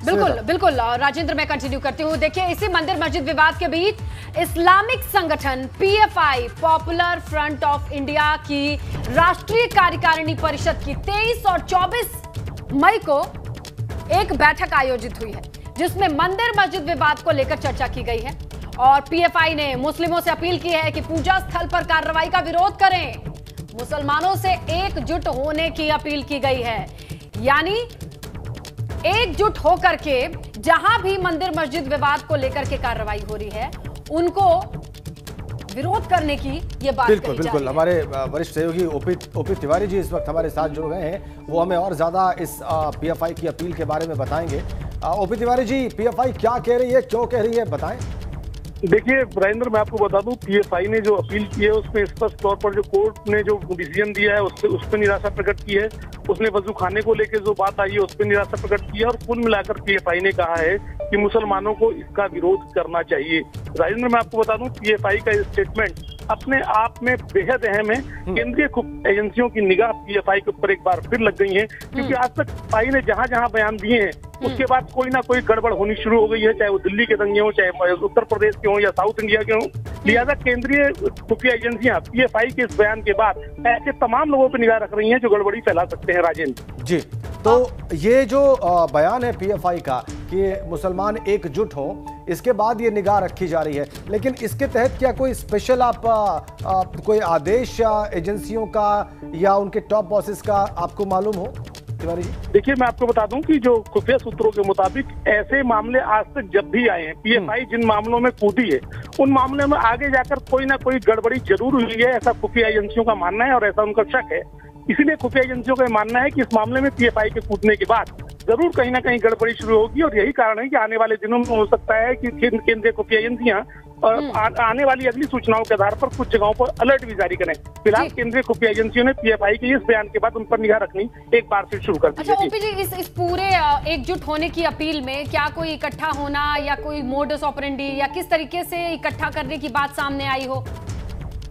बिल्कुल बिल्कुल राजेंद्र, मैं कंटिन्यू करती हूँ। देखिए, इसी मंदिर मस्जिद विवाद के बीच इस्लामिक संगठन PFI, popular front of India की राष्ट्रीय कार्यकारिणी परिषद की 23 और 24 मई को एक बैठक आयोजित हुई है, जिसमें मंदिर मस्जिद विवाद को लेकर चर्चा की गई है। और पीएफआई ने मुस्लिमों से अपील की है कि पूजा स्थल पर कार्रवाई का विरोध करें। मुसलमानों से एकजुट होने की अपील की गई है, यानी एकजुट होकर के जहां भी मंदिर मस्जिद विवाद को लेकर के कार्रवाई हो रही है, उनको विरोध करने की ये बात बिल्कुल बिल्कुल। हमारे वरिष्ठ सहयोगी ओपी तिवारी जी इस वक्त हमारे साथ जुड़ गए हैं, वो हमें और ज्यादा इस पीएफआई की अपील के बारे में बताएंगे। ओपी तिवारी जी, पीएफआई क्या कह रही है, क्यों कह रही है, बताएं। देखिए राजेंद्र, मैं आपको बता दूं, पीएफआई ने जो अपील की है उसमें स्पष्ट तौर पर जो कोर्ट ने जो डिसीजन दिया है उस पर निराशा प्रकट की है। उसने वजू खाने को लेकर जो बात आई है उस पर निराशा प्रकट की है, और कुल मिलाकर पीएफआई ने कहा है कि मुसलमानों को इसका विरोध करना चाहिए। राजेंद्र, मैं आपको बता दूं, पीएफआई का स्टेटमेंट अपने आप में बेहद अहम है। केंद्रीय एजेंसियों की निगाह पीएफआई के ऊपर एक बार फिर लग गई है, क्योंकि आज तक पीएफआई ने जहां जहां बयान दिए हैं उसके बाद कोई ना कोई गड़बड़ होनी शुरू हो गई है, चाहे वो दिल्ली के दंगे हो, चाहे उत्तर प्रदेश के हो या साउथ इंडिया के हो। लिहाजा केंद्रीय खुफिया एजेंसियां पीएफआई के इस बयान के बाद ऐसे तमाम लोगों पर निगाह रख रही हैं जो गड़बड़ी फैला सकते हैं। राजेंद्र जी, तो ये जो बयान है पीएफआई का कि मुसलमान एकजुट हो, इसके बाद ये निगाह रखी जा रही है, लेकिन इसके तहत क्या कोई स्पेशल आप कोई आदेश एजेंसियों का या उनके टॉप बॉसेस का आपको मालूम हो तिवारी जी? देखिए, मैं आपको बता दूं कि जो खुफिया सूत्रों के मुताबिक ऐसे मामले आज तक जब भी आए हैं, पीएफआई जिन मामलों में कूदी है उन मामलों में आगे जाकर कोई ना कोई गड़बड़ी जरूर हुई है, ऐसा खुफिया एजेंसियों का मानना है और ऐसा उनका शक है। इसीलिए खुफिया एजेंसियों का मानना है कि इस मामले में पीएफआई के कूदने के बाद जरूर कहीं ना कहीं गड़बड़ी शुरू होगी, और यही कारण है कि आने वाले दिनों में हो सकता है कि केंद्रीय खुफिया एजेंसियां आने वाली अगली सूचनाओं के आधार पर कुछ जगहों पर अलर्ट भी जारी करें। फिलहाल केंद्रीय खुफिया एजेंसियों ने पीएफआई के इस बयान के बाद उन पर निगाह रखनी एक बार फिर शुरू कर दी है। अच्छा ओपी जी, इस पूरे एकजुट होने की अपील में क्या कोई इकट्ठा होना या कोई मोडस ऑपरेंडी या किस तरीके से इकट्ठा करने की बात सामने आई हो?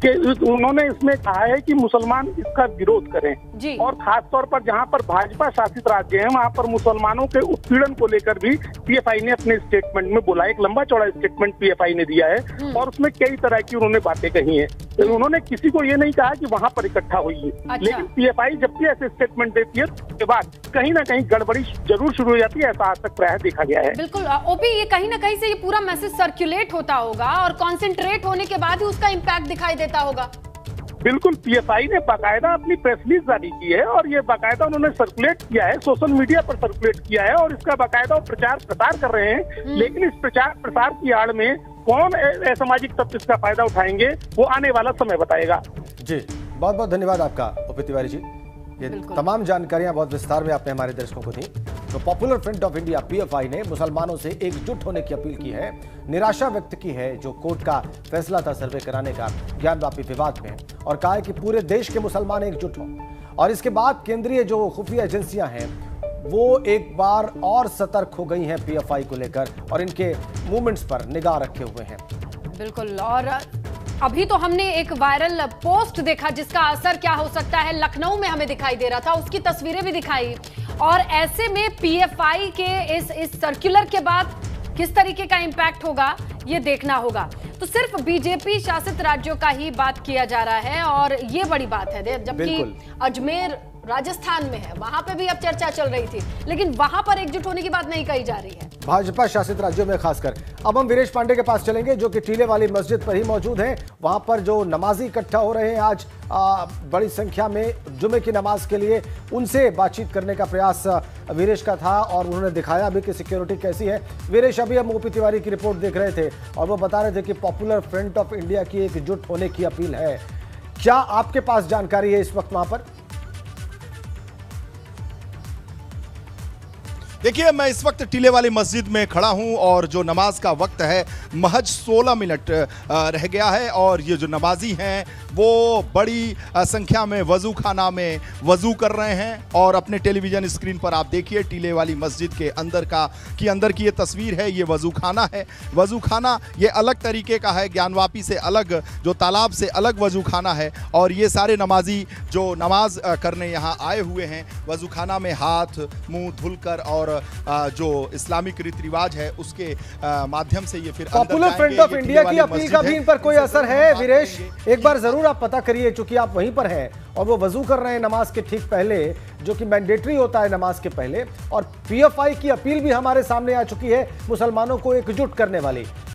कि उन्होंने इसमें कहा है कि मुसलमान इसका विरोध करें, और खास तौर पर जहां पर भाजपा शासित राज्य हैं वहां पर मुसलमानों के उत्पीड़न को लेकर भी पीएफआई ने अपने स्टेटमेंट में बोला। एक लंबा चौड़ा स्टेटमेंट पीएफआई ने दिया है और उसमें कई तरह की उन्होंने बातें कही हैं। तो उन्होंने किसी को ये नहीं कहा कि वहां पर इकट्ठा हुई है। अच्छा। लेकिन पीएफआई जब भी ऐसे स्टेटमेंट देती है उसके बाद कहीं ना कहीं गड़बड़ी जरूर शुरू हो जाती है, ऐसा आज तक प्रायः देखा गया है। बिल्कुल ओपी, ये कहीं ना कहीं से ये पूरा मैसेज सर्कुलेट होता होगा और कॉन्सेंट्रेट होने के बाद ही उसका इम्पैक्ट दिखाई देता होगा। बिल्कुल, पीएफआई ने बाकायदा अपनी प्रेस रिलीज जारी की है और ये बाकायदा उन्होंने सर्कुलेट किया है, सोशल मीडिया पर सर्कुलेट किया है और इसका बाकायदा प्रचार प्रसार कर रहे हैं। लेकिन इस प्रचार प्रसार की आड़ में कौन असामाजिक तत्व इसका फायदा उठाएंगे वो आने वाला समय बताएगा। जी, बहुत बहुत धन्यवाद आपका ओपी तिवारी जी। ये तमाम जानकारियां बहुत विस्तार में आपने हमारे दर्शकों को दी। तो popular front of India PFI ने मुसलमानों से एकजुट होने की अपील की है, निराशा व्यक्त की है जो कोर्ट का फैसला था सर्वे कराने का ज्ञानवापी विवाद में, और कहा है कि पूरे देश के मुसलमान एकजुट हों। और इसके बाद केंद्रीय जो खुफिया एजेंसियां हैं वो एक बार और सतर्क हो गई हैं पीएफआई को लेकर और इनके मूवमेंट्स पर निगाह रखे हुए हैं। बिल्कुल, और अभी तो हमने एक वायरल पोस्ट देखा जिसका असर क्या हो सकता है लखनऊ में हमें दिखाई दे रहा था, उसकी तस्वीरें भी दिखाई, और ऐसे में पीएफआई के इस सर्कुलर के बाद किस तरीके का इंपैक्ट होगा ये देखना होगा। तो सिर्फ बीजेपी शासित राज्यों का ही बात किया जा रहा है और ये बड़ी बात है, जबकि अजमेर राजस्थान में है, वहां पे भी अब चर्चा चल रही थी, लेकिन वहां पर एकजुट होने की बात नहीं कही जा रही है भाजपा शासित राज्यों में खासकर। अब हम वीरेश पांडे के पास चलेंगे जो कि टीले वाली मस्जिद पर ही मौजूद हैं। वहां पर जो नमाजी इकट्ठा हो रहे हैं आज बड़ी संख्या में जुमे की नमाज के लिए, उनसे बातचीत करने का प्रयास वीरेश का था और उन्होंने दिखाया भी कि सिक्योरिटी कैसी है। वीरेश, अभी हम ओपी तिवारी की रिपोर्ट देख रहे थे और वो बता रहे थे कि पॉपुलर फ्रंट ऑफ इंडिया की एकजुट होने की अपील है। क्या आपके पास जानकारी है इस वक्त वहां पर? देखिए, मैं इस वक्त टीले वाली मस्जिद में खड़ा हूं और जो नमाज का वक्त है महज 16 मिनट रह गया है और ये जो नमाजी हैं वो बड़ी संख्या में वज़ू खाना में वज़ू कर रहे हैं। और अपने टेलीविज़न स्क्रीन पर आप देखिए टीले वाली मस्जिद के अंदर की ये तस्वीर है। ये वज़ू खाना है। वज़ू खाना ये अलग तरीके का है, ज्ञानवापी से अलग, जो तालाब से अलग वज़ू खाना है। और ये सारे नमाजी जो नमाज करने यहाँ आए हुए हैं वज़ू खाना में हाथ मुँह धुलकर और जो इस्लामिक रीति रिवाज है उसके माध्यम से ये फिर पॉपुलर फ्रंट ऑफ इंडिया की अपील का भी इन पर कोई असर है? वीरेश, एक बार जरूर आप पता करिए, चूंकि आप वहीं पर हैं और वो वजू कर रहे हैं नमाज के ठीक पहले, जो कि मैंडेटरी होता है नमाज के पहले, और पीएफआई की अपील भी हमारे सामने आ चुकी है मुसलमानों को एकजुट करने वाली।